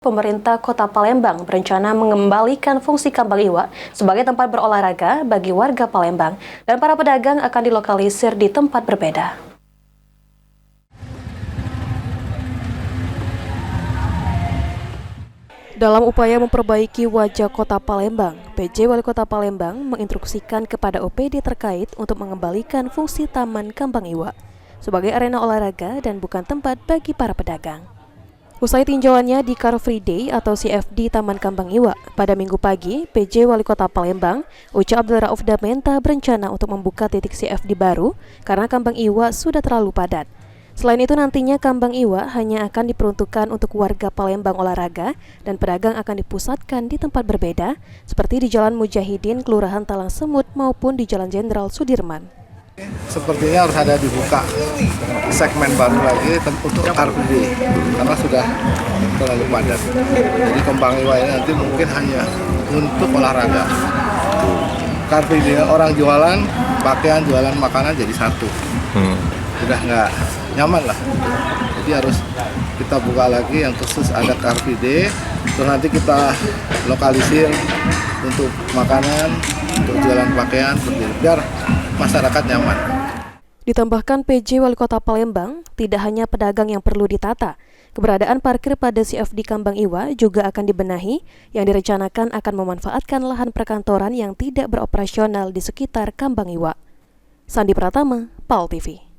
Pemerintah Kota Palembang berencana mengembalikan fungsi Kambang Iwa sebagai tempat berolahraga bagi warga Palembang, dan para pedagang akan dilokalisir di tempat berbeda. Dalam upaya memperbaiki wajah Kota Palembang, PJ Wali Kota Palembang menginstruksikan kepada OPD terkait untuk mengembalikan fungsi Taman Kambang Iwa sebagai arena olahraga dan bukan tempat bagi para pedagang. Usai tinjauannya di Car Free Day atau CFD Taman Kambang Iwa pada Minggu pagi, PJ Wali Kota Palembang, Uca Abdul Rauf Damenta berencana untuk membuka titik CFD baru karena Kambang Iwa sudah terlalu padat. Selain itu nantinya Kambang Iwa hanya akan diperuntukkan untuk warga Palembang olahraga dan pedagang akan dipusatkan di tempat berbeda seperti di Jalan Mujahidin, Kelurahan Talang Semut maupun di Jalan Jenderal Sudirman. Sepertinya harus ada dibuka segmen baru lagi untuk Car Free Day karena sudah terlalu padat. Jadi Kambang Iwa ini nanti mungkin hanya untuk olahraga. Car Free Day orang jualan pakaian, jualan makanan jadi satu. Udah nggak nyaman lah. Jadi harus kita buka lagi yang khusus ada Car Free Day. Terus nanti kita lokalisir untuk makanan, untuk jualan pakaian, biar masyarakat nyaman. Ditambahkan PJ Wali Kota Palembang, tidak hanya pedagang yang perlu ditata, keberadaan parkir pada CFD Kambang Iwa juga akan dibenahi yang direncanakan akan memanfaatkan lahan perkantoran yang tidak beroperasional di sekitar Kambang Iwa. Sandi Pratama, PAL TV.